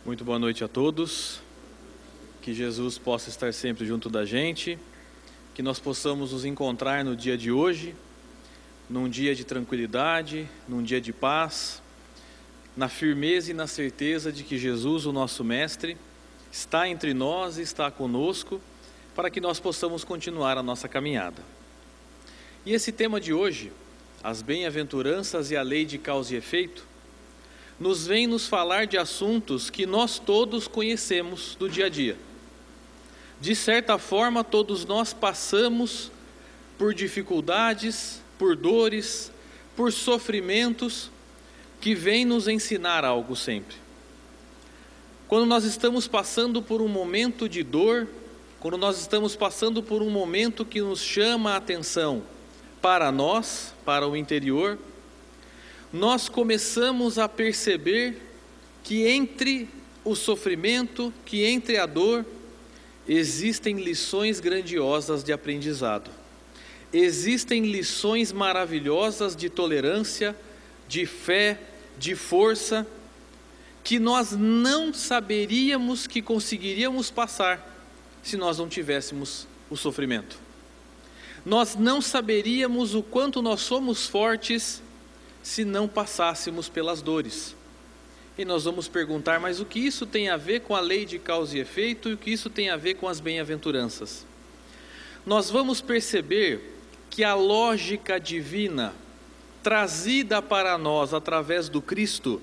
Muito boa noite a todos, que Jesus possa estar sempre junto da gente, que nós possamos nos encontrar no dia de hoje, num dia de tranquilidade, num dia de paz, na firmeza e na certeza de que Jesus, o nosso Mestre, está entre nós e está conosco, para que nós possamos continuar a nossa caminhada. E esse tema de hoje, as bem-aventuranças e a lei de causa e efeito, nos vem nos falar de assuntos que nós todos conhecemos do dia a dia. De certa forma, todos nós passamos por dificuldades, por dores, por sofrimentos que vêm nos ensinar algo sempre. Quando nós estamos passando por um momento de dor, quando nós estamos passando por um momento que nos chama a atenção para nós, para o interior, nós começamos a perceber que entre o sofrimento, que entre a dor, existem lições grandiosas de aprendizado. Existem lições maravilhosas de tolerância, de fé, de força, que nós não saberíamos que conseguiríamos passar se nós não tivéssemos o sofrimento. Nós não saberíamos o quanto nós somos fortes se não passássemos pelas dores. E nós vamos perguntar, mas o que isso tem a ver com a lei de causa e efeito e o que isso tem a ver com as bem-aventuranças? Nós vamos perceber que a lógica divina, trazida para nós através do Cristo,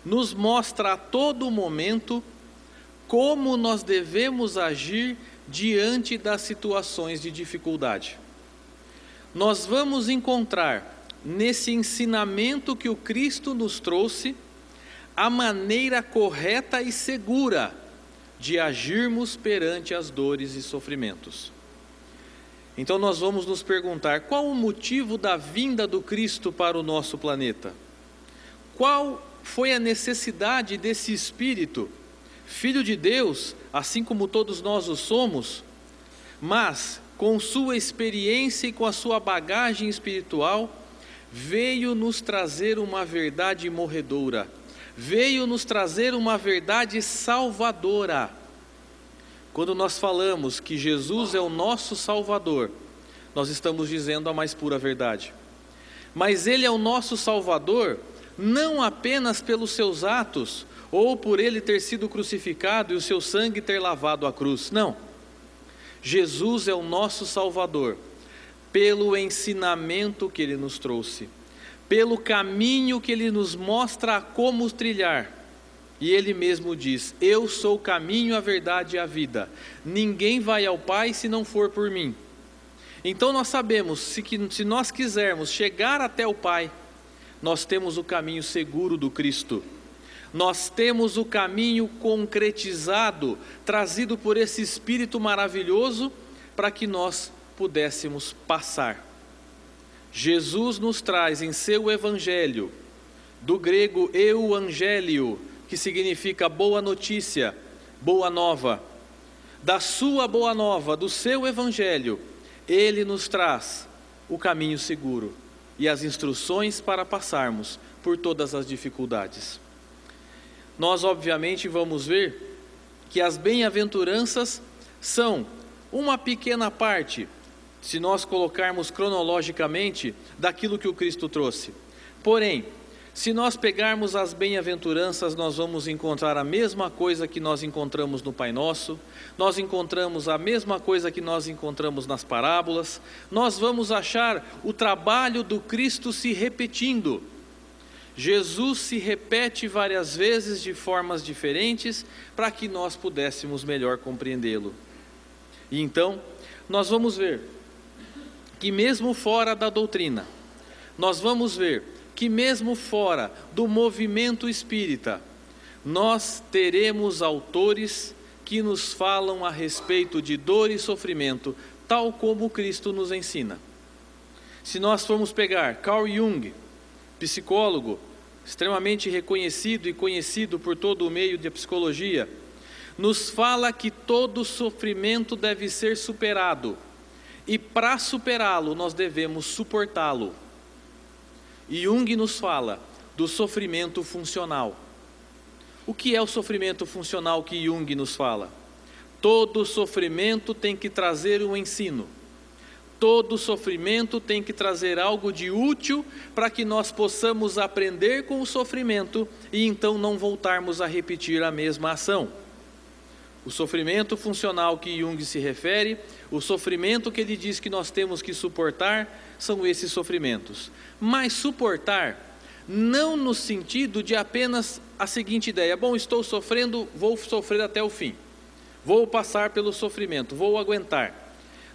nos mostra a todo momento como nós devemos agir diante das situações de dificuldade. Nós vamos encontrar nesse ensinamento que o Cristo nos trouxe, a maneira correta e segura de agirmos perante as dores e sofrimentos. Então nós vamos nos perguntar, qual o motivo da vinda do Cristo para o nosso planeta? Qual foi a necessidade desse Espírito, Filho de Deus, assim como todos nós o somos, mas com sua experiência e com a sua bagagem espiritual, veio nos trazer uma verdade morredoura, veio nos trazer uma verdade salvadora. Quando nós falamos que Jesus é o nosso Salvador, nós estamos dizendo a mais pura verdade. Mas Ele é o nosso Salvador, não apenas pelos seus atos, ou por Ele ter sido crucificado e o seu sangue ter lavado a cruz, não. Jesus é o nosso Salvador, pelo ensinamento que Ele nos trouxe, pelo caminho que Ele nos mostra como trilhar. E Ele mesmo diz, eu sou o caminho, a verdade e a vida. Ninguém vai ao Pai se não for por mim. Então nós sabemos, se nós quisermos chegar até o Pai, nós temos o caminho seguro do Cristo. Nós temos o caminho concretizado, trazido por esse Espírito maravilhoso, para que nós pudéssemos passar. Jesus nos traz em seu Evangelho, do grego euangélio, que significa boa notícia, boa nova. Da sua boa nova, do seu Evangelho, Ele nos traz o caminho seguro e as instruções para passarmos por todas as dificuldades. Nós obviamente vamos ver que as bem-aventuranças são uma pequena parte, se nós colocarmos cronologicamente, daquilo que o Cristo trouxe. Porém, se nós pegarmos as bem-aventuranças, nós vamos encontrar a mesma coisa que nós encontramos no Pai Nosso, nós encontramos a mesma coisa que nós encontramos nas parábolas, nós vamos achar o trabalho do Cristo se repetindo. Jesus se repete várias vezes de formas diferentes para que nós pudéssemos melhor compreendê-lo. E então, nós vamos ver que mesmo fora da doutrina, nós vamos ver que mesmo fora do movimento espírita, nós teremos autores que nos falam a respeito de dor e sofrimento, tal como Cristo nos ensina. Se nós formos pegar Carl Jung, psicólogo, extremamente reconhecido e conhecido por todo o meio da psicologia, nos fala que todo sofrimento deve ser superado, e para superá-lo nós devemos suportá-lo. E Jung nos fala do sofrimento funcional. O que é o sofrimento funcional que Jung nos fala? Todo sofrimento tem que trazer um ensino. Todo sofrimento tem que trazer algo de útil para que nós possamos aprender com o sofrimento e então não voltarmos a repetir a mesma ação. O sofrimento funcional que Jung se refere, o sofrimento que ele diz que nós temos que suportar, são esses sofrimentos. Mas suportar não no sentido de apenas a seguinte ideia: bom, estou sofrendo, vou sofrer até o fim. Vou passar pelo sofrimento, vou aguentar.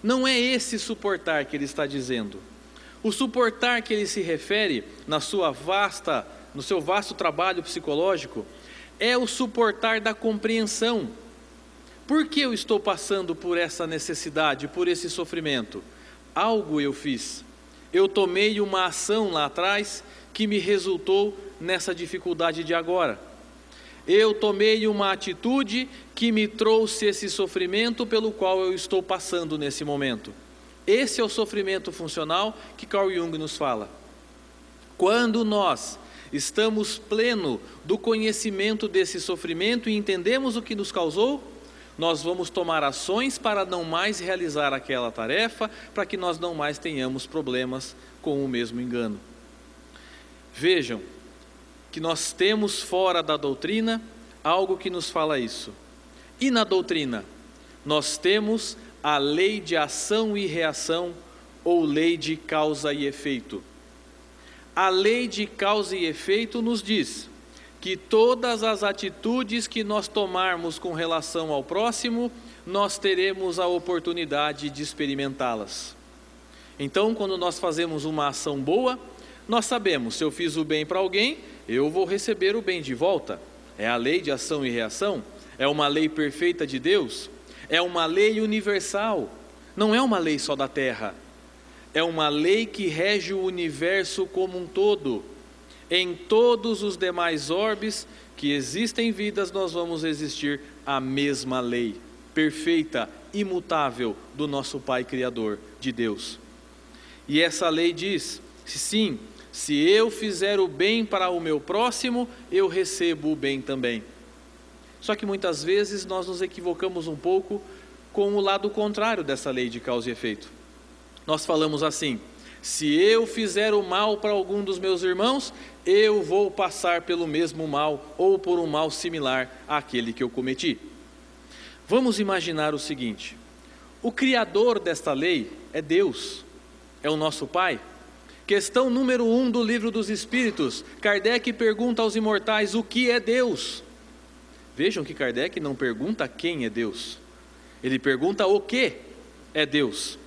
Não é esse suportar que ele está dizendo. O suportar que ele se refere no seu vasto trabalho psicológico é o suportar da compreensão. Por que eu estou passando por essa necessidade, por esse sofrimento? Algo eu fiz. Eu tomei uma ação lá atrás que me resultou nessa dificuldade de agora. Eu tomei uma atitude que me trouxe esse sofrimento pelo qual eu estou passando nesse momento. Esse é o sofrimento funcional que Carl Jung nos fala. Quando nós estamos pleno do conhecimento desse sofrimento e entendemos o que nos causou, nós vamos tomar ações para não mais realizar aquela tarefa, para que nós não mais tenhamos problemas com o mesmo engano. Vejam que nós temos fora da doutrina algo que nos fala isso. E na doutrina, nós temos a lei de ação e reação, ou lei de causa e efeito. A lei de causa e efeito nos diz que todas as atitudes que nós tomarmos com relação ao próximo, nós teremos a oportunidade de experimentá-las. Então, quando nós fazemos uma ação boa, nós sabemos, se eu fiz o bem para alguém, eu vou receber o bem de volta. É a lei de ação e reação, é uma lei perfeita de Deus, é uma lei universal, não é uma lei só da terra, é uma lei que rege o universo como um todo. Em todos os demais orbes que existem vidas, nós vamos existir a mesma lei, perfeita, imutável, do nosso Pai Criador, de Deus. E essa lei diz, sim, se eu fizer o bem para o meu próximo, eu recebo o bem também. Só que muitas vezes nós nos equivocamos um pouco com o lado contrário dessa lei de causa e efeito. Nós falamos assim: se eu fizer o mal para algum dos meus irmãos, eu vou passar pelo mesmo mal ou por um mal similar àquele que eu cometi. Vamos imaginar o seguinte: o criador desta lei é Deus, é o nosso Pai. Questão número 1 do Livro dos Espíritos, Kardec pergunta aos imortais: o que é Deus? Vejam que Kardec não pergunta quem é Deus, ele pergunta o que é Deus.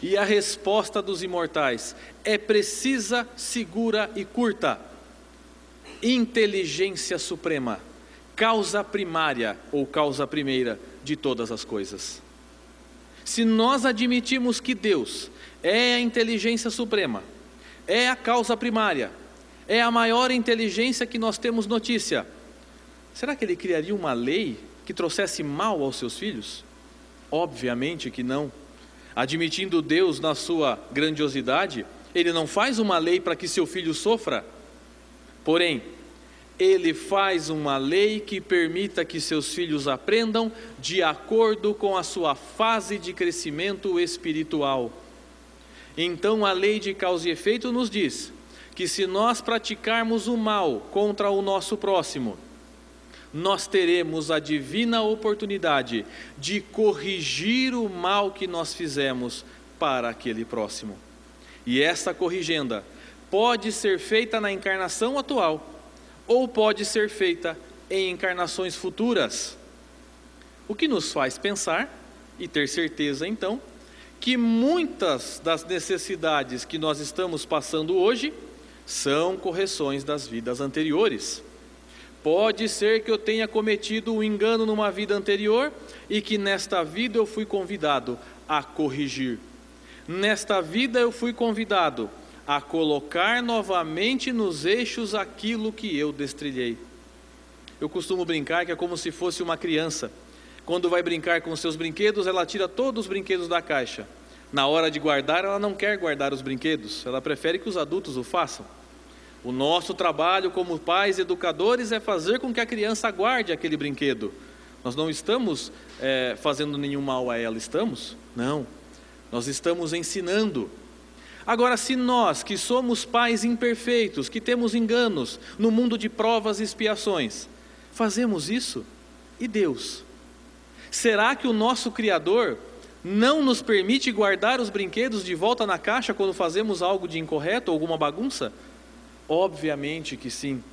E a resposta dos imortais é precisa, segura e curta: inteligência suprema, causa primária ou causa primeira de todas as coisas. Se nós admitimos que Deus é a inteligência suprema, é a causa primária, é a maior inteligência que nós temos notícia, será que ele criaria uma lei que trouxesse mal aos seus filhos? Obviamente que não. Admitindo Deus na sua grandiosidade, ele não faz uma lei para que seu filho sofra. Porém, ele faz uma lei que permita que seus filhos aprendam de acordo com a sua fase de crescimento espiritual. Então a lei de causa e efeito nos diz que se nós praticarmos o mal contra o nosso próximo, nós teremos a divina oportunidade de corrigir o mal que nós fizemos para aquele próximo. E essa corrigenda pode ser feita na encarnação atual, ou pode ser feita em encarnações futuras. O que nos faz pensar e ter certeza, então, que muitas das necessidades que nós estamos passando hoje são correções das vidas anteriores. Pode ser que eu tenha cometido um engano numa vida anterior e que nesta vida eu fui convidado a corrigir. Nesta vida eu fui convidado a colocar novamente nos eixos aquilo que eu destrilhei. Eu costumo brincar que é como se fosse uma criança. Quando vai brincar com os seus brinquedos, ela tira todos os brinquedos da caixa. Na hora de guardar, ela não quer guardar os brinquedos, ela prefere que os adultos o façam. O nosso trabalho como pais educadores é fazer com que a criança guarde aquele brinquedo. Nós não estamos fazendo nenhum mal a ela, estamos? Não, nós estamos ensinando. Agora, se nós, que somos pais imperfeitos, que temos enganos no mundo de provas e expiações, fazemos isso, e Deus? Será que o nosso Criador não nos permite guardar os brinquedos de volta na caixa quando fazemos algo de incorreto ou alguma bagunça? Obviamente que sim.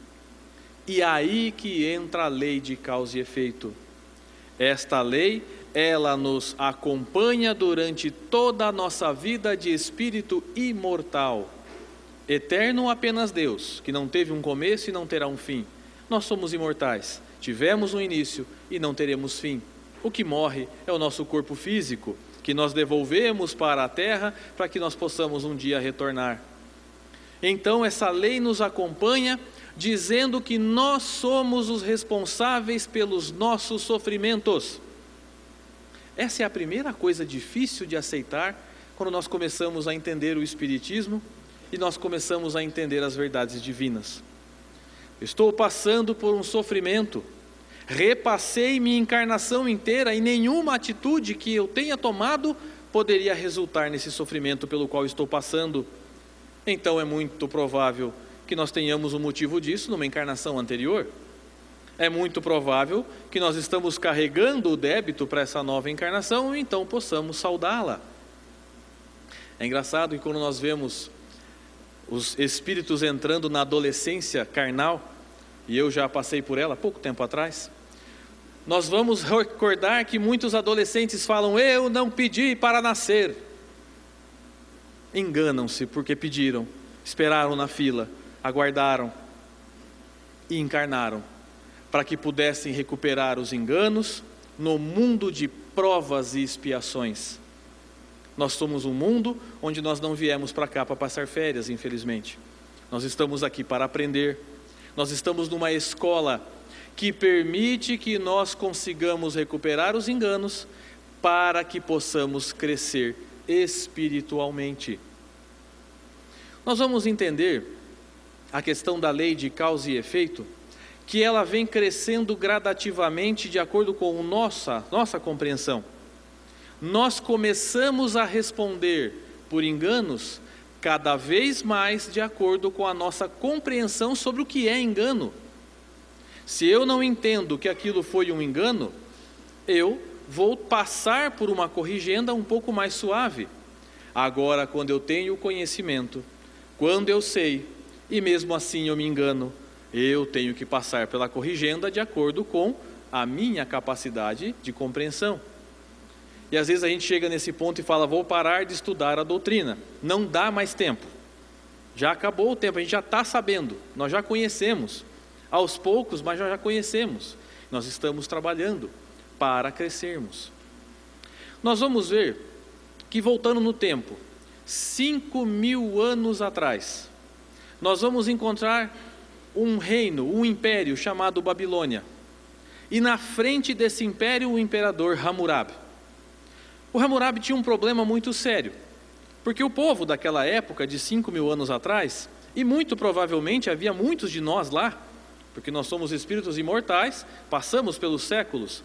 E aí que entra a lei de causa e efeito. Esta lei, ela nos acompanha durante toda a nossa vida de espírito imortal. Eterno apenas Deus, que não teve um começo e não terá um fim. Nós somos imortais, tivemos um início e não teremos fim. O que morre é o nosso corpo físico, que nós devolvemos para a terra para que nós possamos um dia retornar. Então essa lei nos acompanha, dizendo que nós somos os responsáveis pelos nossos sofrimentos. Essa é a primeira coisa difícil de aceitar quando nós começamos a entender o Espiritismo e nós começamos a entender as verdades divinas. Estou passando por um sofrimento, repassei minha encarnação inteira e nenhuma atitude que eu tenha tomado poderia resultar nesse sofrimento pelo qual estou passando. Então é muito provável que nós tenhamos um motivo disso numa encarnação anterior. É muito provável que nós estamos carregando o débito para essa nova encarnação e então possamos saldá-la. É engraçado que quando nós vemos os espíritos entrando na adolescência carnal, e eu já passei por ela há pouco tempo atrás, nós vamos recordar que muitos adolescentes falam: eu não pedi para nascer. Enganam-se porque pediram, esperaram na fila, aguardaram e encarnaram, para que pudessem recuperar os enganos no mundo de provas e expiações. Nós somos um mundo onde nós não viemos para cá para passar férias, infelizmente. Nós estamos aqui para aprender. Nós estamos numa escola que permite que nós consigamos recuperar os enganos para que possamos crescer espiritualmente. Nós vamos entender a questão da lei de causa e efeito, que ela vem crescendo gradativamente de acordo com nossa compreensão. Nós começamos a responder por enganos cada vez mais de acordo com a nossa compreensão sobre o que é engano. Se eu não entendo que aquilo foi um engano, eu vou passar por uma corrigenda um pouco mais suave. Agora, quando eu tenho o conhecimento, quando eu sei, e mesmo assim eu me engano, eu tenho que passar pela corrigenda de acordo com a minha capacidade de compreensão. E às vezes a gente chega nesse ponto e fala: vou parar de estudar a doutrina. Não dá mais tempo. Já acabou o tempo, a gente já está sabendo, nós já conhecemos. Aos poucos, mas já conhecemos. Nós estamos trabalhando para crescermos. Nós vamos ver que, voltando no tempo, 5.000 anos atrás, nós vamos encontrar um reino, um império chamado Babilônia. E na frente desse império, o imperador Hammurabi. O Hammurabi tinha um problema muito sério, porque o povo daquela época, de 5.000 anos atrás, e muito provavelmente havia muitos de nós lá, porque nós somos espíritos imortais, passamos pelos séculos,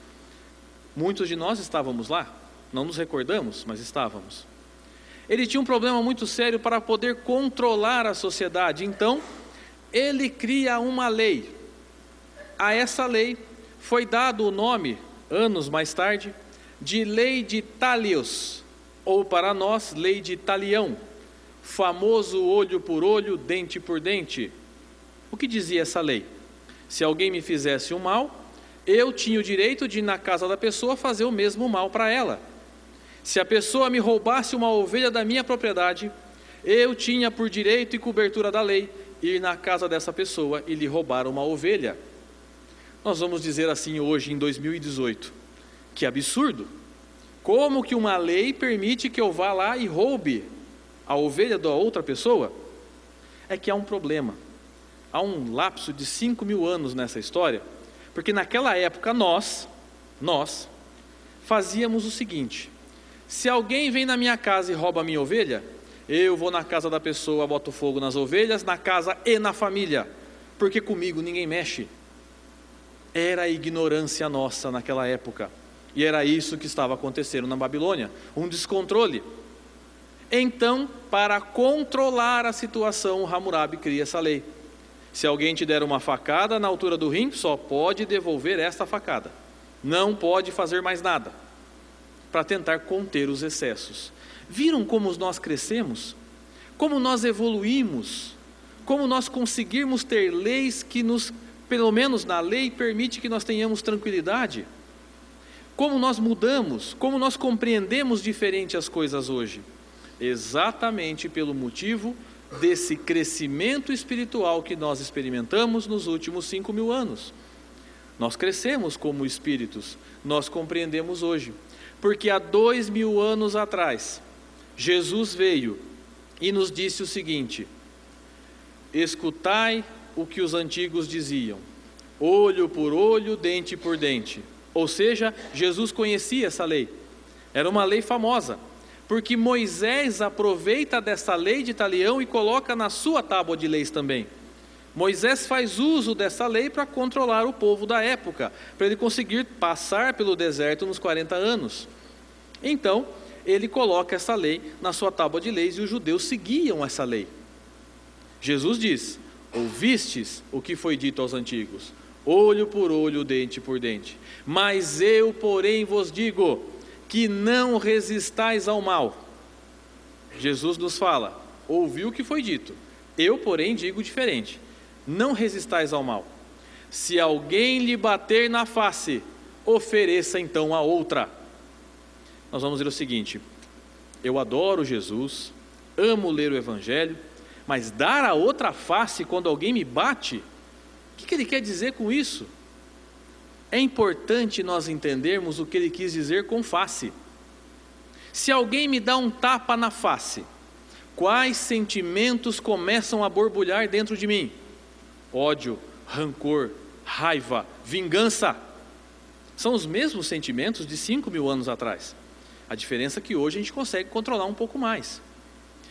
muitos de nós estávamos lá, não nos recordamos, mas estávamos. Ele tinha um problema muito sério para poder controlar a sociedade, então ele cria uma lei. A essa lei foi dado o nome, anos mais tarde, de Lei de Talios, ou para nós, Lei de Talião, famoso olho por olho, dente por dente. O que dizia essa lei? Se alguém me fizesse um mal, eu tinha o direito de ir na casa da pessoa fazer o mesmo mal para ela. Se a pessoa me roubasse uma ovelha da minha propriedade, eu tinha por direito e cobertura da lei ir na casa dessa pessoa e lhe roubar uma ovelha. Nós vamos dizer assim hoje, em 2018, que absurdo! Como que uma lei permite que eu vá lá e roube a ovelha da outra pessoa? É que há um problema. Há um lapso de 5.000 anos nessa história, porque naquela época nós fazíamos o seguinte: se alguém vem na minha casa e rouba a minha ovelha, Eu vou na casa da pessoa, boto fogo nas ovelhas, na casa e na família, porque comigo ninguém mexe. Era a ignorância nossa naquela época, e era isso que estava acontecendo na Babilônia, um descontrole. Então, para controlar a situação, Hammurabi cria essa lei. Se alguém te der uma facada na altura do rim, só pode devolver esta facada, não pode fazer mais nada, para tentar conter os excessos. Viram como nós crescemos? Como nós evoluímos? Como nós conseguirmos ter leis que nos, pelo menos na lei, permite que nós tenhamos tranquilidade? Como nós mudamos? Como nós compreendemos diferente as coisas hoje? Exatamente pelo motivo desse crescimento espiritual que nós experimentamos nos últimos 5.000 anos. Nós crescemos como espíritos, nós compreendemos hoje. Porque há 2.000 anos atrás, Jesus veio e nos disse o seguinte: escutai o que os antigos diziam, olho por olho, dente por dente. Ou seja, Jesus conhecia essa lei, era uma lei famosa, porque Moisés aproveita dessa lei de talião e coloca na sua tábua de leis também. Moisés faz uso dessa lei para controlar o povo da época, para ele conseguir passar pelo deserto nos 40 anos. Então, ele coloca essa lei na sua tábua de leis e os judeus seguiam essa lei. Jesus diz: ouvistes o que foi dito aos antigos, olho por olho, dente por dente. Mas eu, porém, vos digo que não resistais ao mal. Jesus nos fala, ouviu o que foi dito. Eu, porém, digo diferente. Não resistais ao mal. Se alguém lhe bater na face, ofereça então a outra. Nós vamos ver o seguinte: eu adoro Jesus, amo ler o Evangelho, mas dar a outra face quando alguém me bate, o que ele quer dizer com isso? É importante nós entendermos o que ele quis dizer com face. Se alguém me dá um tapa na face, quais sentimentos começam a borbulhar dentro de mim? Ódio, rancor, raiva, vingança. São os mesmos sentimentos de 5.000 anos atrás. A diferença é que hoje a gente consegue controlar um pouco mais.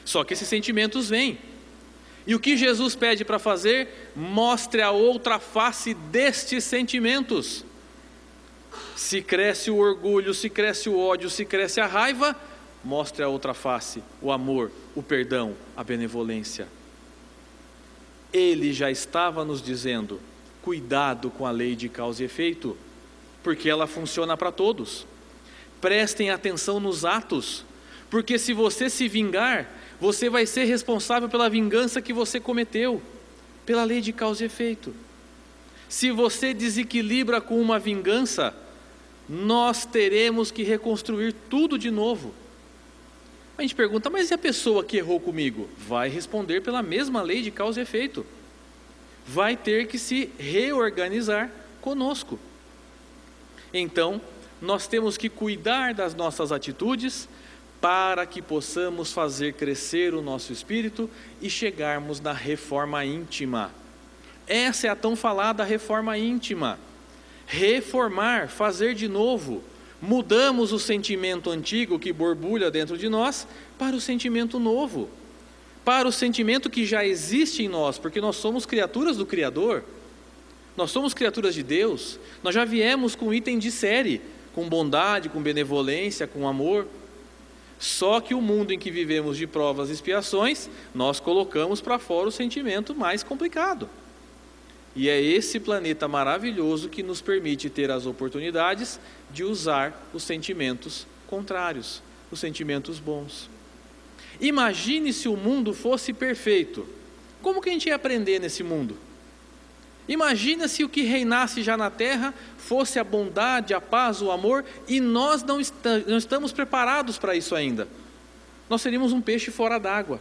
Só que esses sentimentos vêm. E o que Jesus pede para fazer? Mostre a outra face destes sentimentos. Se cresce o orgulho, se cresce o ódio, se cresce a raiva, mostre a outra face, o amor, o perdão, a benevolência. Ele já estava nos dizendo, cuidado com a lei de causa e efeito, porque ela funciona para todos. Prestem atenção nos atos, porque se você se vingar, você vai ser responsável pela vingança que você cometeu, pela lei de causa e efeito. Se você desequilibra com uma vingança, nós teremos que reconstruir tudo de novo. A gente pergunta, mas e a pessoa que errou comigo? Vai responder pela mesma lei de causa e efeito. Vai ter que se reorganizar conosco. Então, nós temos que cuidar das nossas atitudes para que possamos fazer crescer o nosso espírito e chegarmos na reforma íntima. Essa é a tão falada reforma íntima. Reformar, fazer de novo. Mudamos o sentimento antigo que borbulha dentro de nós para o sentimento novo, para o sentimento que já existe em nós, porque nós somos criaturas do Criador, nós somos criaturas de Deus, nós já viemos com item de série, com bondade, com benevolência, com amor. Só que o mundo em que vivemos de provas e expiações, nós colocamos para fora o sentimento mais complicado. E é esse planeta maravilhoso que nos permite ter as oportunidades de usar os sentimentos contrários, os sentimentos bons. Imagine se o mundo fosse perfeito. Como que a gente ia aprender nesse mundo? Imagina se o que reinasse já na terra fosse a bondade, a paz, o amor, e nós não estamos preparados para isso ainda. Nós seríamos um peixe fora d'água.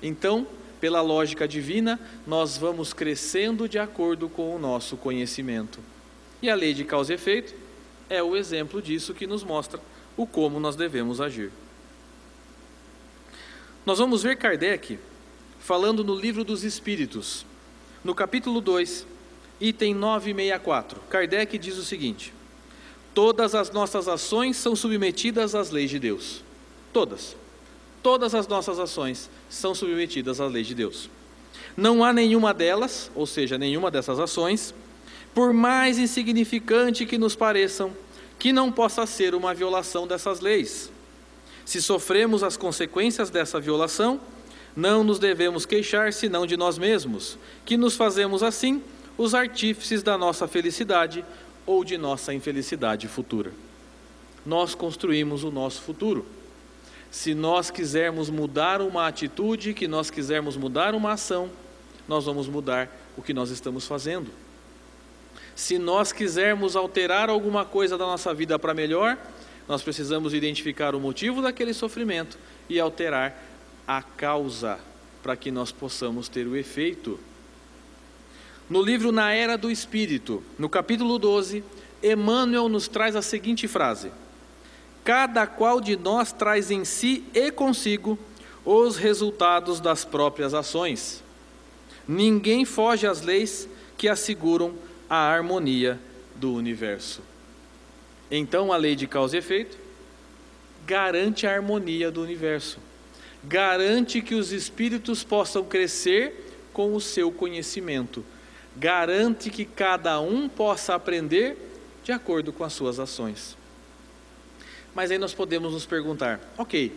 Então, pela lógica divina, nós vamos crescendo de acordo com o nosso conhecimento. E a lei de causa e efeito é o exemplo disso que nos mostra o como nós devemos agir. Nós vamos ver Kardec falando no Livro dos Espíritos, no capítulo 2, item 964. Kardec diz o seguinte: todas as nossas ações são submetidas às leis de Deus. Todas. Todas as nossas ações são submetidas à lei de Deus. Não há nenhuma delas, ou seja, nenhuma dessas ações, por mais insignificante que nos pareçam, que não possa ser uma violação dessas leis. Se sofremos as consequências dessa violação, não nos devemos queixar senão de nós mesmos, que nos fazemos assim os artífices da nossa felicidade ou de nossa infelicidade futura. Nós construímos o nosso futuro. Se nós quisermos mudar uma atitude, que nós quisermos mudar uma ação, nós vamos mudar o que nós estamos fazendo. Se nós quisermos alterar alguma coisa da nossa vida para melhor, nós precisamos identificar o motivo daquele sofrimento e alterar a causa para que nós possamos ter o efeito. No livro Na Era do Espírito, no capítulo 12, Emmanuel nos traz a seguinte frase: cada qual de nós traz em si e consigo os resultados das próprias ações. Ninguém foge às leis que asseguram a harmonia do universo. Então a lei de causa e efeito garante a harmonia do universo, garante que os espíritos possam crescer com o seu conhecimento, garante que cada um possa aprender de acordo com as suas ações. Mas aí nós podemos nos perguntar, ok,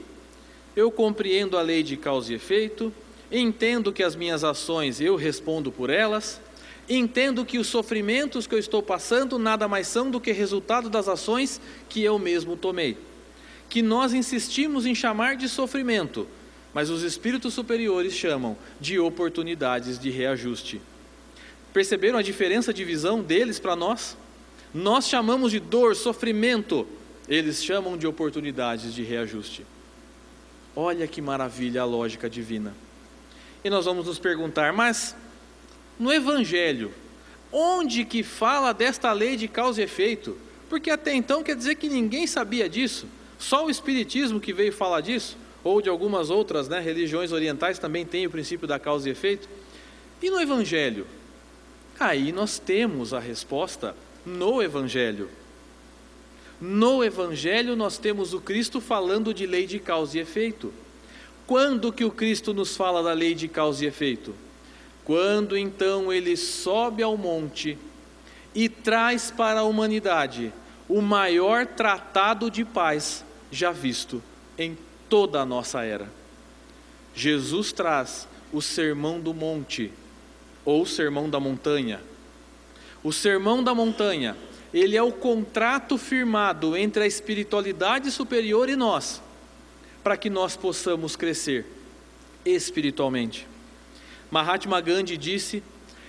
eu compreendo a lei de causa e efeito, entendo que as minhas ações eu respondo por elas, entendo que os sofrimentos que eu estou passando nada mais são do que resultado das ações que eu mesmo tomei, que nós insistimos em chamar de sofrimento, mas os espíritos superiores chamam de oportunidades de reajuste. Perceberam a diferença de visão deles para nós? Nós chamamos de dor, sofrimento, eles chamam de oportunidades de reajuste. Olha que maravilha a lógica divina. E nós vamos nos perguntar, mas no Evangelho, onde que fala desta lei de causa e efeito? Porque até então quer dizer que ninguém sabia disso, só o Espiritismo que veio falar disso, ou de algumas outras religiões orientais também tem o princípio da causa e efeito. E no Evangelho? Aí nós temos a resposta no Evangelho. No Evangelho nós temos o Cristo falando de lei de causa e efeito. Quando que o Cristo nos fala da lei de causa e efeito? Quando então Ele sobe ao monte e traz para a humanidade o maior tratado de paz já visto em toda a nossa era. Jesus traz o Sermão do Monte, ou Sermão da Montanha. O Sermão da Montanha, ele é o contrato firmado entre a espiritualidade superior e nós, para que nós possamos crescer espiritualmente. Mahatma Gandhi disse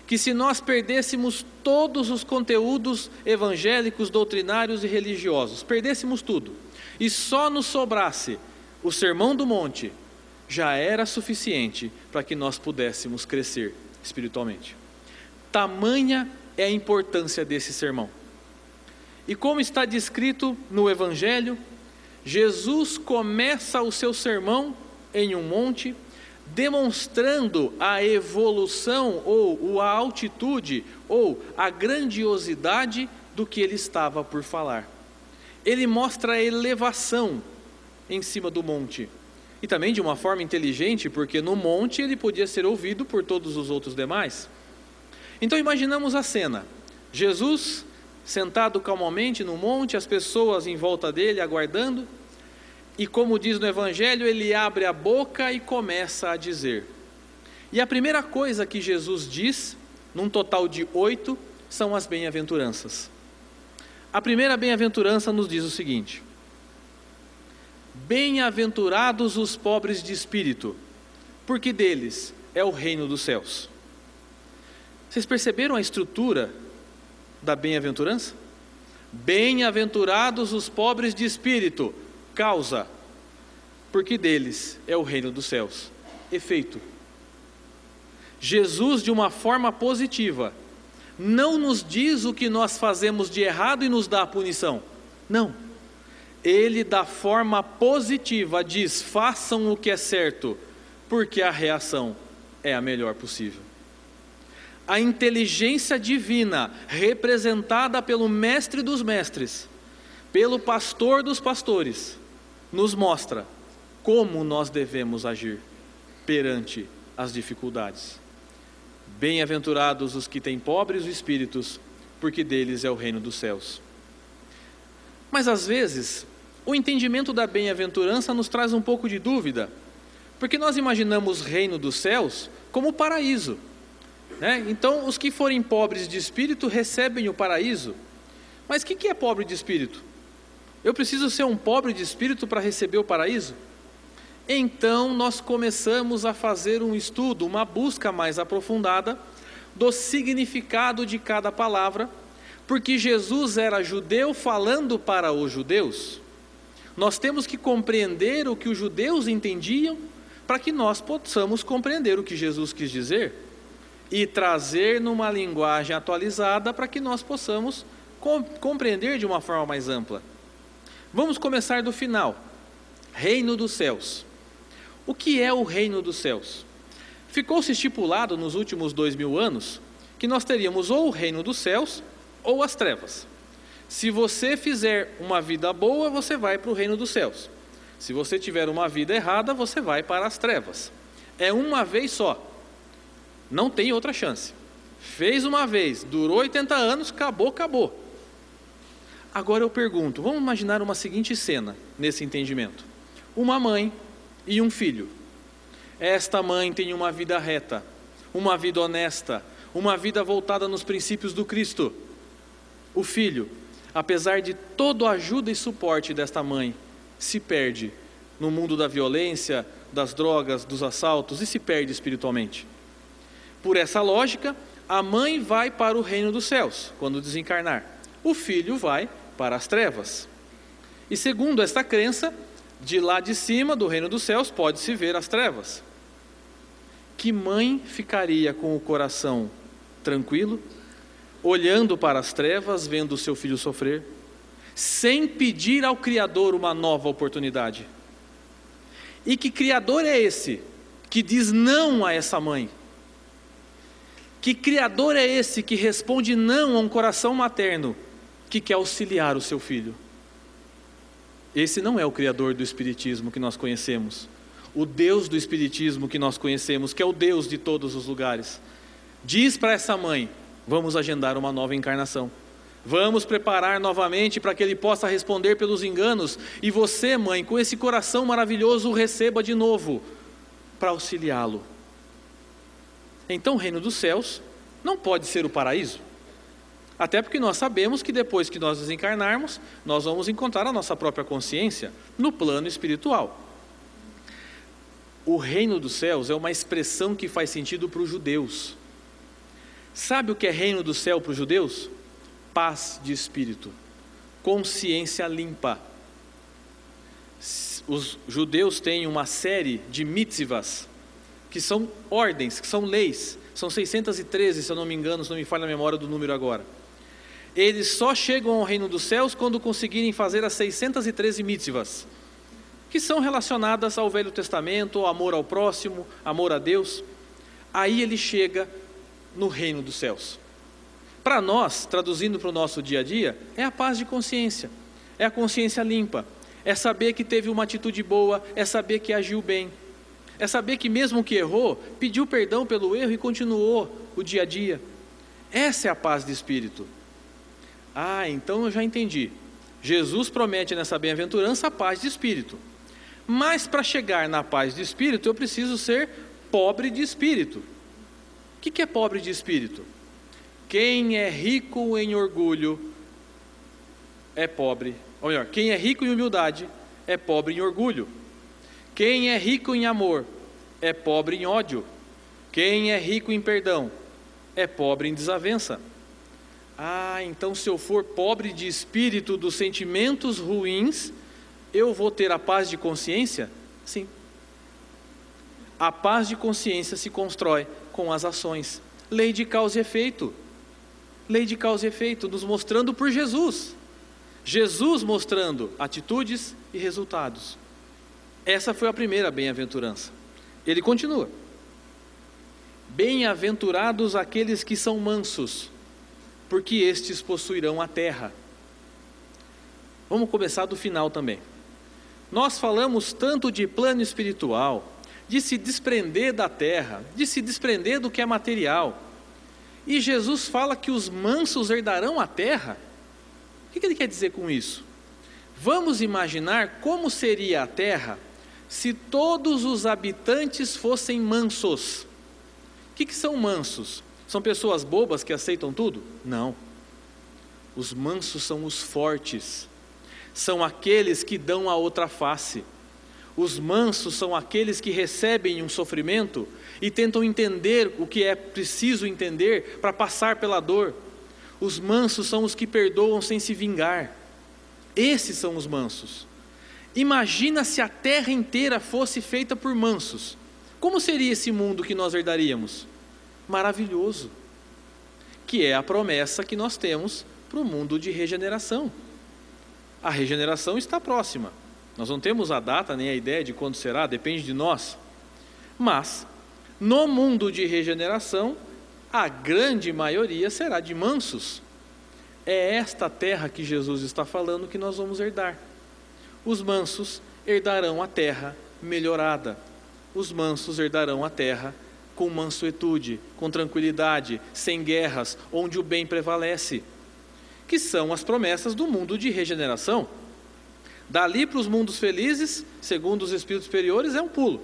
que se nós perdêssemos todos os conteúdos evangélicos, doutrinários e religiosos, perdêssemos tudo, e só nos sobrasse o Sermão do Monte, já era suficiente para que nós pudéssemos crescer espiritualmente. Tamanha é a importância desse sermão. E como está descrito no Evangelho, Jesus começa o seu sermão em um monte, demonstrando a evolução ou a altitude ou a grandiosidade do que ele estava por falar. Ele mostra a elevação em cima do monte, e também de uma forma inteligente, porque no monte ele podia ser ouvido por todos os outros demais. Então imaginamos a cena, Jesus sentado calmamente no monte, as pessoas em volta dele aguardando, e como diz no Evangelho, ele abre a boca e começa a dizer. E a primeira coisa que Jesus diz, num total de 8, são as bem-aventuranças. A primeira bem-aventurança nos diz o seguinte: bem-aventurados os pobres de espírito, porque deles é o reino dos céus. Vocês perceberam a estrutura da bem-aventurança? Bem-aventurados os pobres de espírito, causa, porque deles é o reino dos céus. Efeito. Jesus, de uma forma positiva, não nos diz o que nós fazemos de errado e nos dá a punição. Não. Ele, da forma positiva, diz: façam o que é certo, porque a reação é a melhor possível. A inteligência divina, representada pelo mestre dos mestres, pelo pastor dos pastores, nos mostra como nós devemos agir perante as dificuldades. Bem-aventurados os que têm pobres espíritos, porque deles é o reino dos céus. Mas às vezes, o entendimento da bem-aventurança nos traz um pouco de dúvida, porque nós imaginamos o reino dos céus como o paraíso, né? Então, os que forem pobres de espírito recebem o paraíso. Mas o que é pobre de espírito? Eu preciso ser um pobre de espírito para receber o paraíso? Então, nós começamos a fazer um estudo, uma busca mais aprofundada do significado de cada palavra, porque Jesus era judeu falando para os judeus. Nós temos que compreender o que os judeus entendiam, para que nós possamos compreender o que Jesus quis dizer e trazer numa linguagem atualizada para que nós possamos compreender de uma forma mais ampla. Vamos começar do final. Reino dos céus. O que é o reino dos céus? Ficou-se estipulado nos últimos 2000 anos que nós teríamos ou o reino dos céus ou as trevas. Se você fizer uma vida boa, você vai para o reino dos céus. Se você tiver uma vida errada, você vai para as trevas. É uma vez só. Não tem outra chance. Fez uma vez, durou 80 anos, acabou. Agora eu pergunto, vamos imaginar uma seguinte cena nesse entendimento. Uma mãe e um filho. Esta mãe tem uma vida reta, uma vida honesta, uma vida voltada nos princípios do Cristo. O filho, apesar de toda a ajuda e suporte desta mãe, se perde no mundo da violência, das drogas, dos assaltos e se perde espiritualmente. Por essa lógica, a mãe vai para o reino dos céus, quando desencarnar. O filho vai para as trevas. E segundo esta crença, de lá de cima do reino dos céus pode-se ver as trevas. Que mãe ficaria com o coração tranquilo, olhando para as trevas, vendo o seu filho sofrer, sem pedir ao Criador uma nova oportunidade? E que Criador é esse que diz não a essa mãe? Que Criador é esse que responde não a um coração materno que quer auxiliar o seu filho? Esse não é o Criador do Espiritismo que nós conhecemos. O Deus do Espiritismo que nós conhecemos, que é o Deus de todos os lugares, diz para essa mãe: vamos agendar uma nova encarnação. Vamos preparar novamente para que ele possa responder pelos enganos. E você, mãe, com esse coração maravilhoso, o receba de novo para auxiliá-lo. Então o reino dos céus não pode ser o paraíso. Até porque nós sabemos que depois que nós desencarnarmos, nós vamos encontrar a nossa própria consciência no plano espiritual. O reino dos céus é uma expressão que faz sentido para os judeus. Sabe o que é reino do céu para os judeus? Paz de espírito, consciência limpa. Os judeus têm uma série de mitzvahs, que são ordens, que são leis. São 613, se eu não me engano, se não me falha a memória do número agora. Eles só chegam ao reino dos céus quando conseguirem fazer as 613 mitzvahs, que são relacionadas ao Velho Testamento, ao amor ao próximo, amor a Deus. Aí ele chega no reino dos céus. Para nós, traduzindo para o nosso dia a dia, é a paz de consciência, é a consciência limpa, é saber que teve uma atitude boa, é saber que agiu bem, é saber que mesmo que errou, pediu perdão pelo erro e continuou o dia a dia. Essa é a paz de espírito. Ah, então eu já entendi. Jesus promete nessa bem-aventurança a paz de espírito. Mas para chegar na paz de espírito, eu preciso ser pobre de espírito. O que é pobre de espírito? Quem é rico em orgulho é pobre. Ou melhor, quem é rico em humildade é pobre em orgulho. Quem é rico em amor é pobre em ódio. Quem é rico em perdão é pobre em desavença. Ah, então se eu for pobre de espírito dos sentimentos ruins, eu vou ter a paz de consciência? Sim. A paz de consciência se constrói com as ações. Lei de causa e efeito. Lei de causa e efeito, nos mostrando por Jesus. Jesus mostrando atitudes e resultados. Essa foi a primeira bem-aventurança. Ele continua: bem-aventurados aqueles que são mansos, porque estes possuirão a terra. Vamos começar do final também. nós falamos tanto de plano espiritual, de se desprender da terra, de se desprender do que é material. E Jesus fala que os mansos herdarão a terra. O que ele quer dizer com isso? Vamos imaginar como seria a terra se todos os habitantes fossem mansos. O que são mansos? São pessoas bobas que aceitam tudo? Não. Os mansos são os fortes. São aqueles que dão a outra face. Os mansos são aqueles que recebem um sofrimento e tentam entender o que é preciso entender para passar pela dor. Os mansos são os que perdoam sem se vingar. Esses são os mansos. Imagina se a terra inteira fosse feita por mansos. Como seria esse mundo que nós herdaríamos? Maravilhoso. Que é a promessa que nós temos para o mundo de regeneração. A regeneração está próxima. Nós não temos a data nem a ideia de quando será, depende de nós. Mas, no mundo de regeneração, a grande maioria será de mansos. É esta terra que Jesus está falando que nós vamos herdar. Os mansos herdarão a terra melhorada. Os mansos herdarão a terra com mansuetude, com tranquilidade, sem guerras, onde o bem prevalece. Que são as promessas do mundo de regeneração. Dali para os mundos felizes, segundo os espíritos superiores, é um pulo.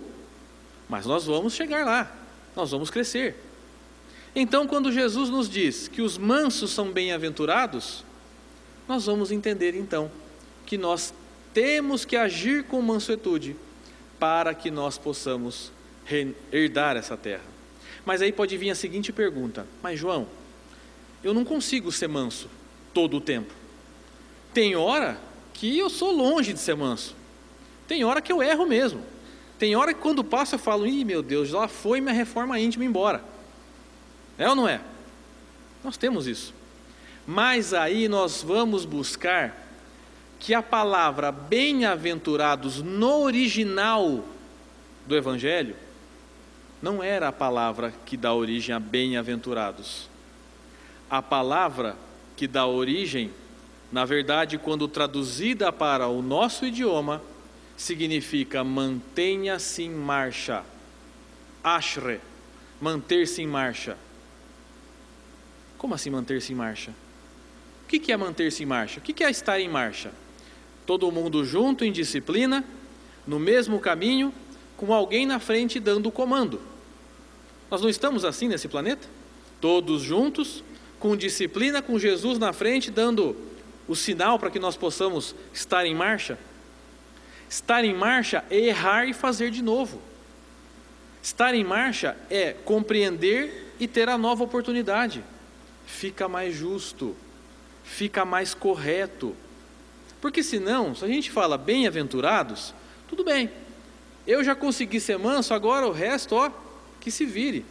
Mas nós vamos chegar lá, nós vamos crescer. Então, quando Jesus nos diz que os mansos são bem-aventurados, nós vamos entender então que nós temos que agir com mansuetude para que nós possamos herdar essa terra. Mas aí pode vir a seguinte pergunta: mas João, eu não consigo ser manso todo o tempo. Tem hora que eu sou longe de ser manso. Tem hora que eu erro mesmo. Tem hora que quando passo eu falo: ih, meu Deus, lá foi minha reforma íntima embora. É ou não é? Nós temos isso. Mas aí nós vamos buscar que a palavra bem-aventurados no original do Evangelho não era a palavra que dá origem a bem-aventurados. A palavra que dá origem, na verdade, quando traduzida para o nosso idioma, significa mantenha-se em marcha. Ashre, manter-se em marcha. Como assim manter-se em marcha? O que é manter-se em marcha? O que é estar em marcha? Todo mundo junto em disciplina, no mesmo caminho, com alguém na frente dando o comando. Nós não estamos assim nesse planeta? Todos juntos, com disciplina, com Jesus na frente, dando o sinal para que nós possamos estar em marcha. Estar em marcha é errar e fazer de novo. Estar em marcha é compreender e ter a nova oportunidade. Fica mais justo, fica mais correto. Porque senão, se a gente fala bem-aventurados, tudo bem, eu já consegui ser manso, agora o resto, que se vire.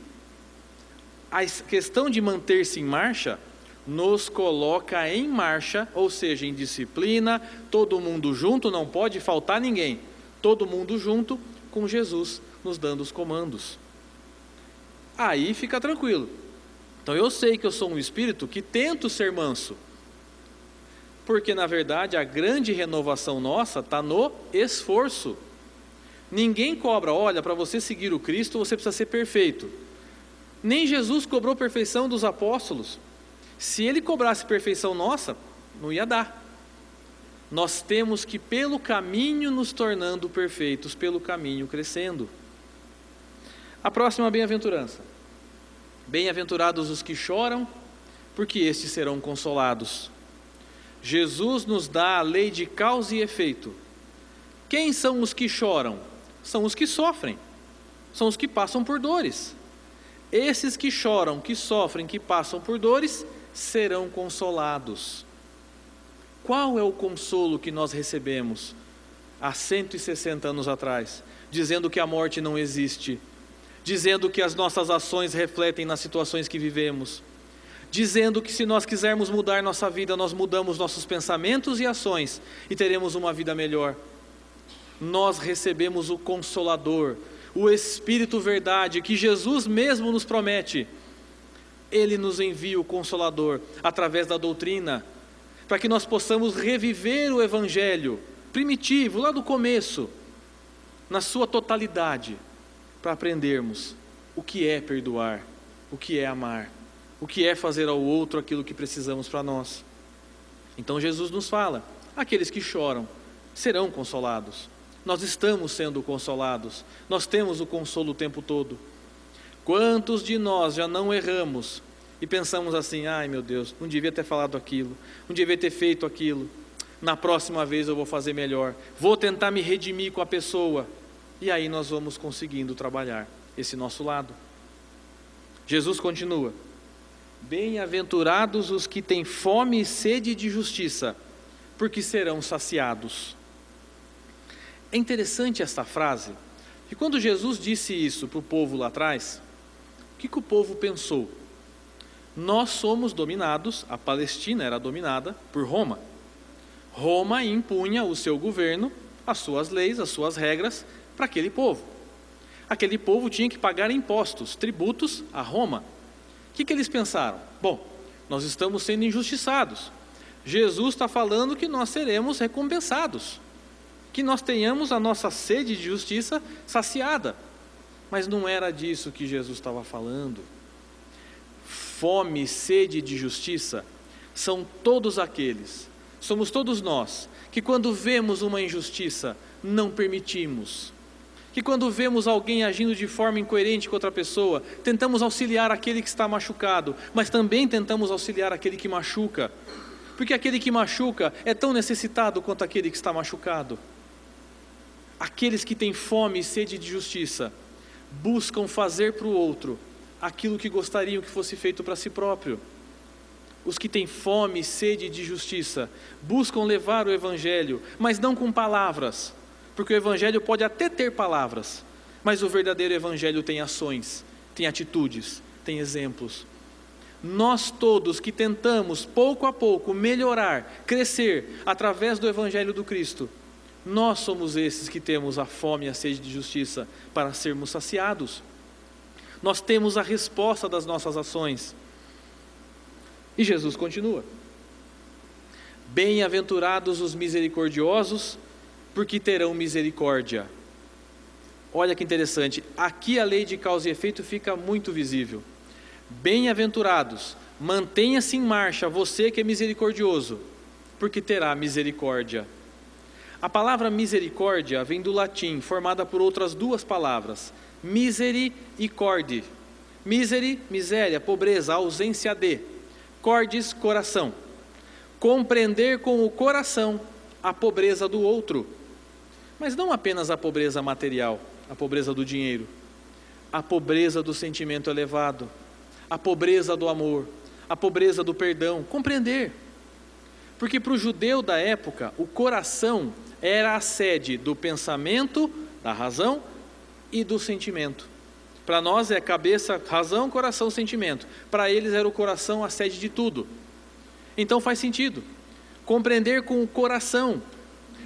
A questão de manter-se em marcha nos coloca em marcha, ou seja, em disciplina, todo mundo junto, não pode faltar ninguém, todo mundo junto com Jesus nos dando os comandos. Aí fica tranquilo. Então eu sei que eu sou um espírito que tento ser manso, porque na verdade a grande renovação nossa está no esforço. Ninguém cobra, olha, para você seguir o Cristo você precisa ser perfeito. Nem Jesus cobrou perfeição dos apóstolos. Se ele cobrasse perfeição nossa, não ia dar. Nós temos que pelo caminho nos tornando perfeitos, pelo caminho crescendo. A próxima bem-aventurança. Bem-aventurados os que choram, porque estes serão consolados. Jesus nos dá a lei de causa e efeito. Quem são os que choram? São os que sofrem, são os que passam por dores. Esses que choram, que sofrem, que passam por dores, serão consolados. Qual é o consolo que nós recebemos há 160 anos atrás? Dizendo que a morte não existe, dizendo que as nossas ações refletem nas situações que vivemos, dizendo que se nós quisermos mudar nossa vida, nós mudamos nossos pensamentos e ações e teremos uma vida melhor. Nós recebemos o Consolador, o Espírito Verdade, que Jesus mesmo nos promete. Ele nos envia o Consolador através da doutrina, para que nós possamos reviver o Evangelho, primitivo, lá do começo, na sua totalidade, para aprendermos o que é perdoar, o que é amar, o que é fazer ao outro aquilo que precisamos para nós. Então Jesus nos fala, aqueles que choram serão consolados. Nós estamos sendo consolados, nós temos o consolo o tempo todo. Quantos de nós já não erramos e pensamos assim, ai meu Deus, não devia ter falado aquilo, não devia ter feito aquilo, na próxima vez eu vou fazer melhor, vou tentar me redimir com a pessoa, e aí nós vamos conseguindo trabalhar esse nosso lado. Jesus continua, bem-aventurados os que têm fome e sede de justiça, porque serão saciados. É interessante esta frase, que quando Jesus disse isso para o povo lá atrás, o que o povo pensou? Nós somos dominados, a Palestina era dominada por Roma. Roma impunha o seu governo, as suas leis, as suas regras para aquele povo. Aquele povo tinha que pagar impostos, tributos a Roma. O que eles pensaram? Bom, nós estamos sendo injustiçados. Jesus está falando que nós seremos recompensados, que nós tenhamos a nossa sede de justiça saciada. Mas não era disso que Jesus estava falando. Fome e sede de justiça são todos aqueles, somos todos nós, que quando vemos uma injustiça, não permitimos. Que quando vemos alguém agindo de forma incoerente com outra pessoa, tentamos auxiliar aquele que está machucado, mas também tentamos auxiliar aquele que machuca. Porque aquele que machuca é tão necessitado quanto aquele que está machucado. Aqueles que têm fome e sede de justiça, buscam fazer para o outro aquilo que gostariam que fosse feito para si próprio. Os que têm fome e sede de justiça, buscam levar o Evangelho, mas não com palavras, porque o Evangelho pode até ter palavras, mas o verdadeiro Evangelho tem ações, tem atitudes, tem exemplos. Nós todos que tentamos pouco a pouco melhorar, crescer através do Evangelho do Cristo, nós somos esses que temos a fome e a sede de justiça para sermos saciados. Nós temos a resposta das nossas ações. E Jesus continua, bem-aventurados os misericordiosos, porque terão misericórdia. Olha que interessante, aqui a lei de causa e efeito fica muito visível. Bem-aventurados, mantenha-se em marcha você que é misericordioso, porque terá misericórdia. A palavra misericórdia vem do latim, formada por outras duas palavras, miseri e corde. Miseri, miséria, pobreza, ausência de. Cordis, coração. Compreender com o coração a pobreza do outro. Mas não apenas a pobreza material, a pobreza do dinheiro, a pobreza do sentimento elevado, a pobreza do amor, a pobreza do perdão. Compreender. Porque para o judeu da época, o coração era a sede do pensamento, da razão e do sentimento. Para nós é cabeça, razão, coração, sentimento. Para eles era o coração a sede de tudo. Então faz sentido compreender com o coração.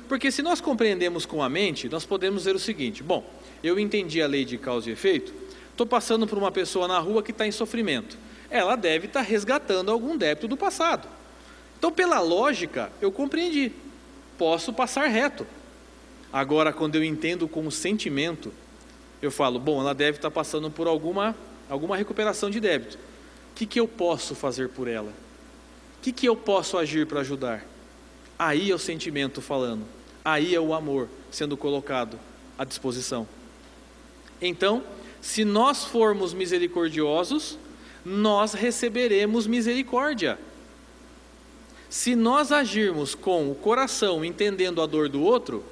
Porque se nós compreendemos com a mente, nós podemos dizer o seguinte, bom, eu entendi a lei de causa e efeito, estou passando por uma pessoa na rua que está em sofrimento. Ela deve estar resgatando algum débito do passado. Então, pela lógica, eu compreendi. Posso passar reto. Agora, quando eu entendo com o sentimento, eu falo, bom, ela deve estar passando por alguma recuperação de débito. O que eu posso fazer por ela? O que eu posso agir para ajudar? Aí é o sentimento falando. Aí é o amor sendo colocado à disposição. Então, se nós formos misericordiosos, nós receberemos misericórdia. Se nós agirmos com o coração, entendendo a dor do outro,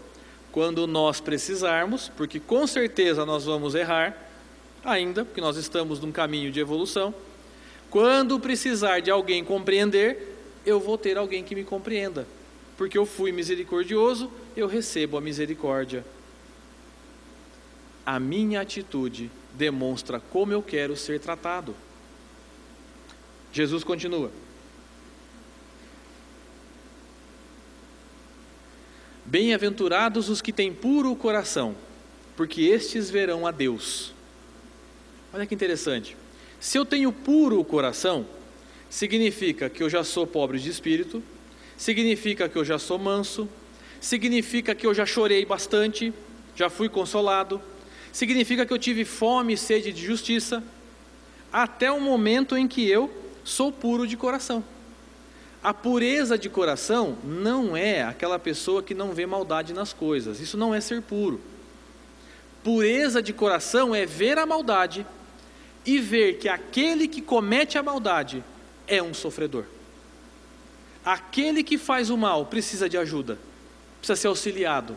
quando nós precisarmos, porque com certeza nós vamos errar, ainda, porque nós estamos num caminho de evolução, quando precisar de alguém compreender, eu vou ter alguém que me compreenda, porque eu fui misericordioso, eu recebo a misericórdia. A minha atitude demonstra como eu quero ser tratado. Jesus continua. Bem-aventurados os que têm puro coração, porque estes verão a Deus. Olha que interessante. Se eu tenho puro coração, significa que eu já sou pobre de espírito, significa que eu já sou manso, significa que eu já chorei bastante, já fui consolado, significa que eu tive fome e sede de justiça, até o momento em que eu sou puro de coração. A pureza de coração não é aquela pessoa que não vê maldade nas coisas, isso não é ser puro. Pureza de coração é ver a maldade e ver que aquele que comete a maldade é um sofredor. Aquele que faz o mal precisa de ajuda, precisa ser auxiliado.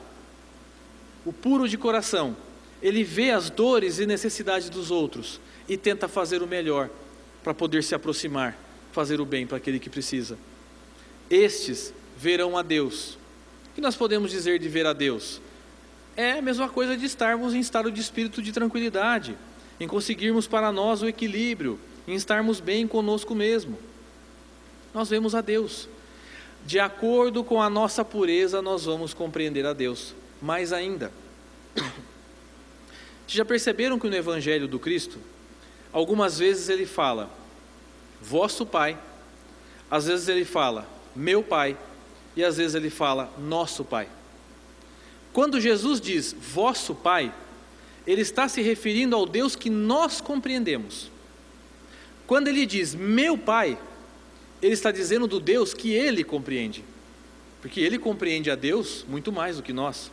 O puro de coração, ele vê as dores e necessidades dos outros e tenta fazer o melhor para poder se aproximar, fazer o bem para aquele que precisa. Estes verão a Deus. O que nós podemos dizer de ver a Deus? É a mesma coisa de estarmos em estado de espírito de tranquilidade, em conseguirmos para nós o equilíbrio, em estarmos bem conosco mesmo. Nós vemos a Deus. De acordo com a nossa pureza, nós vamos compreender a Deus. Mais ainda, já perceberam que no Evangelho do Cristo, algumas vezes ele fala, vosso Pai, às vezes ele fala, meu Pai, e às vezes ele fala, nosso Pai. Quando Jesus diz, vosso Pai, ele está se referindo ao Deus que nós compreendemos. Quando ele diz, meu Pai, ele está dizendo do Deus que ele compreende, porque ele compreende a Deus muito mais do que nós.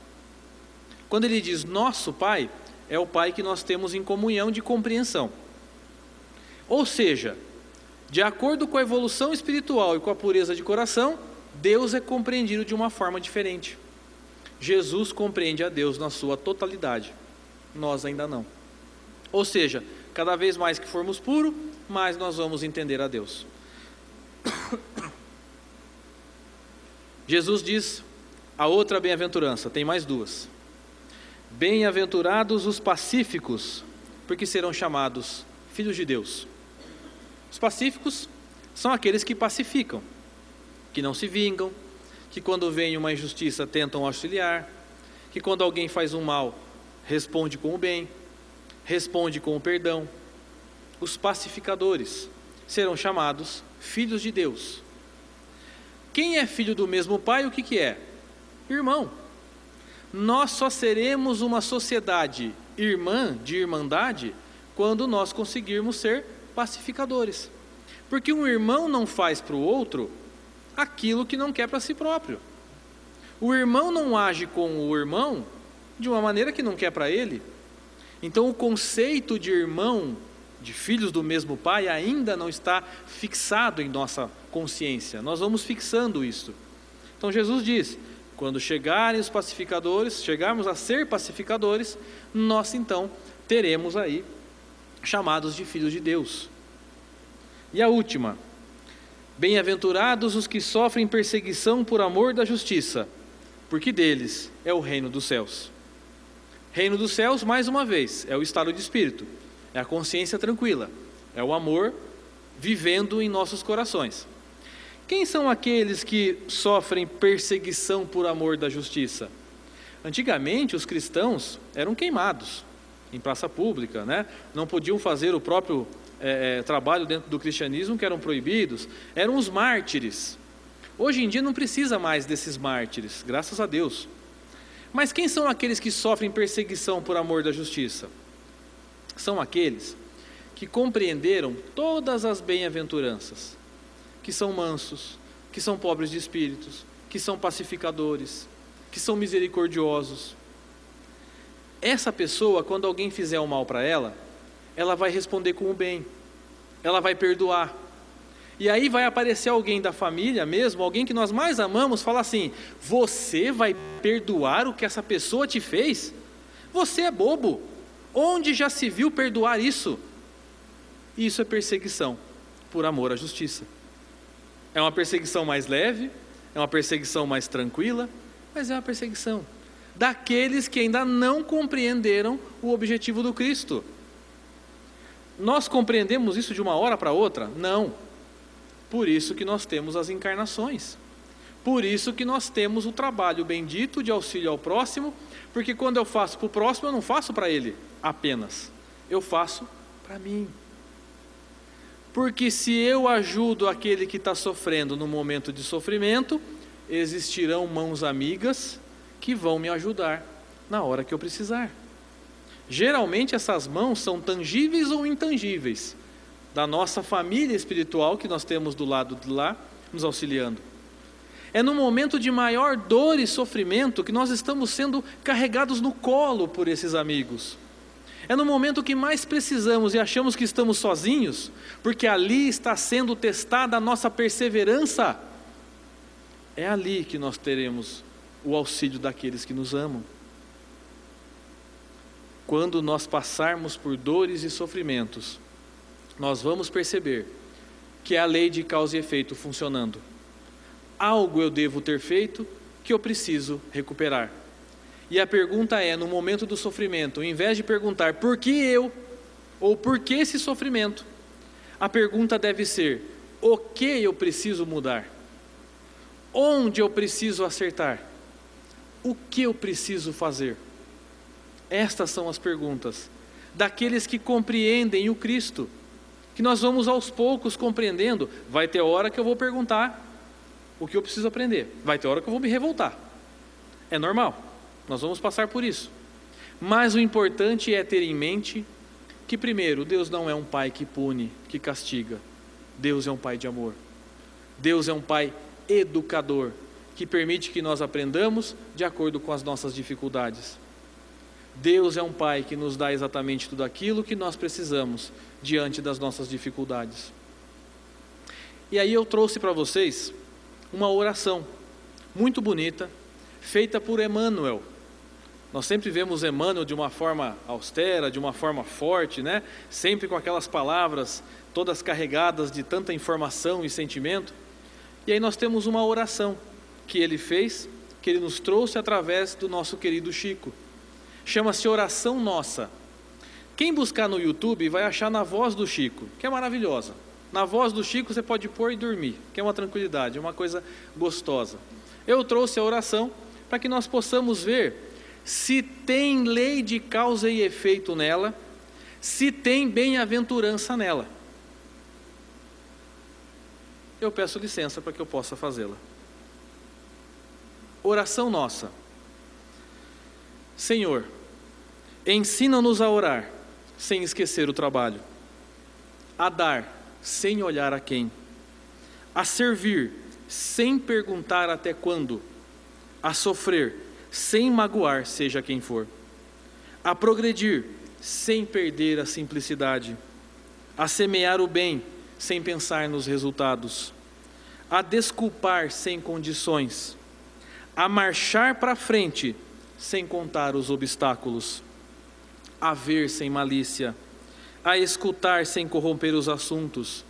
Quando ele diz, nosso Pai, é o Pai que nós temos em comunhão de compreensão. Ou seja, de acordo com a evolução espiritual e com a pureza de coração, Deus é compreendido de uma forma diferente. Jesus compreende a Deus na sua totalidade, nós ainda não. Ou seja, cada vez mais que formos puros, mais nós vamos entender a Deus. Jesus diz a outra bem-aventurança, tem mais duas. Bem-aventurados os pacíficos, porque serão chamados filhos de Deus. Os pacíficos são aqueles que pacificam, que não se vingam, que quando vem uma injustiça tentam auxiliar, que quando alguém faz um mal, responde com o bem, responde com o perdão. Os pacificadores serão chamados filhos de Deus. Quem é filho do mesmo pai, o que é? Irmão. Nós só seremos uma sociedade irmã, de irmandade, quando nós conseguirmos ser pacificadores. Porque um irmão não faz para o outro aquilo que não quer para si próprio. O irmão não age com o irmão de uma maneira que não quer para ele. Então o conceito de irmão, de filhos do mesmo pai, ainda não está fixado em nossa consciência. Nós vamos fixando isso. Então Jesus diz, quando chegarem os pacificadores, chegarmos a ser pacificadores, nós então teremos aí chamados de filhos de Deus. E a última, bem-aventurados os que sofrem perseguição por amor da justiça, porque deles é o reino dos céus. Reino dos céus, mais uma vez, é o estado de espírito, é a consciência tranquila, é o amor vivendo em nossos corações. Quem são aqueles que sofrem perseguição por amor da justiça? Antigamente os cristãos eram queimados em praça pública, né? Não podiam fazer o próprio trabalho dentro do cristianismo, que eram proibidos, eram os mártires. Hoje em dia não precisa mais desses mártires, graças a Deus. Mas quem são aqueles que sofrem perseguição por amor da justiça? São aqueles que compreenderam todas as bem-aventuranças, que são mansos, que são pobres de espíritos, que são pacificadores, que são misericordiosos. Essa pessoa, quando alguém fizer o mal para ela, ela vai responder com o bem, ela vai perdoar. E aí vai aparecer alguém da família mesmo, alguém que nós mais amamos, falar assim, você vai perdoar o que essa pessoa te fez? Você é bobo, onde já se viu perdoar isso? Isso é perseguição por amor à justiça. É uma perseguição mais leve, é uma perseguição mais tranquila, mas é uma perseguição daqueles que ainda não compreenderam o objetivo do Cristo. Nós compreendemos isso de uma hora para outra? Não. Por isso que nós temos as encarnações. Por isso que nós temos o trabalho bendito de auxílio ao próximo, porque quando eu faço para o próximo, eu não faço para ele apenas, eu faço para mim. Porque se eu ajudo aquele que está sofrendo no momento de sofrimento, existirão mãos amigas que vão me ajudar na hora que eu precisar. Geralmente essas mãos são tangíveis ou intangíveis, da nossa família espiritual que nós temos do lado de lá, nos auxiliando. É no momento de maior dor e sofrimento que nós estamos sendo carregados no colo por esses amigos. É no momento que mais precisamos e achamos que estamos sozinhos, porque ali está sendo testada a nossa perseverança. É ali que nós teremos o auxílio daqueles que nos amam. Quando nós passarmos por dores e sofrimentos, nós vamos perceber que é a lei de causa e efeito funcionando. Algo eu devo ter feito que eu preciso recuperar. E a pergunta é, no momento do sofrimento, ao invés de perguntar por que eu, ou por que esse sofrimento, a pergunta deve ser, o que eu preciso mudar? Onde eu preciso acertar? O que eu preciso fazer? Estas são as perguntas daqueles que compreendem o Cristo, que nós vamos aos poucos compreendendo. Vai ter hora que eu vou perguntar o que eu preciso aprender, vai ter hora que eu vou me revoltar, é normal, nós vamos passar por isso, mas o importante é ter em mente que primeiro, Deus não é um pai que pune, que castiga, Deus é um pai de amor, Deus é um pai educador, que permite que nós aprendamos de acordo com as nossas dificuldades. Deus é um pai que nos dá exatamente tudo aquilo que nós precisamos diante das nossas dificuldades. E aí eu trouxe para vocês uma oração muito bonita, feita por Emmanuel. Nós sempre vemos Emmanuel de uma forma austera, de uma forma forte, né? Sempre com aquelas palavras todas carregadas de tanta informação e sentimento. E aí nós temos uma oração que ele fez, que ele nos trouxe através do nosso querido Chico. Chama-se Oração Nossa. Quem buscar no YouTube vai achar na voz do Chico, que é maravilhosa. Na voz do Chico você pode pôr e dormir, que é uma tranquilidade, é uma coisa gostosa. Eu trouxe a oração para que nós possamos ver se tem lei de causa e efeito nela, se tem bem-aventurança nela. Eu peço licença para que eu possa fazê-la. Oração nossa. Senhor, ensina-nos a orar, sem esquecer o trabalho, a dar, sem olhar a quem, a servir, sem perguntar até quando, a sofrer, sem magoar seja quem for, a progredir, sem perder a simplicidade, a semear o bem, sem pensar nos resultados, a desculpar sem condições, a marchar para frente, sem contar os obstáculos, a ver sem malícia, a escutar sem corromper os assuntos,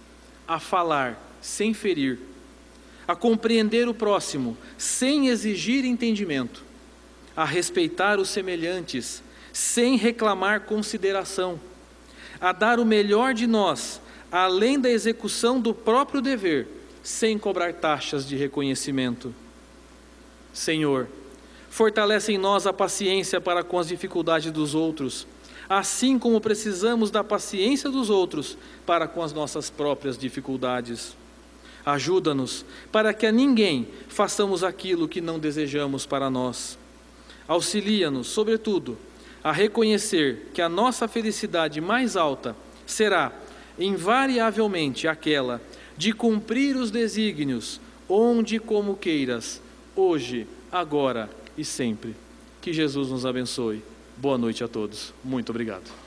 a falar sem ferir, a compreender o próximo sem exigir entendimento, a respeitar os semelhantes sem reclamar consideração, a dar o melhor de nós, além da execução do próprio dever, sem cobrar taxas de reconhecimento. Senhor, fortalece em nós a paciência para com as dificuldades dos outros, assim como precisamos da paciência dos outros para com as nossas próprias dificuldades. Ajuda-nos para que a ninguém façamos aquilo que não desejamos para nós. Auxilia-nos, sobretudo, a reconhecer que a nossa felicidade mais alta será, invariavelmente, aquela de cumprir os desígnios, onde e como queiras, hoje, agora e sempre. Que Jesus nos abençoe. Boa noite a todos. Muito obrigado.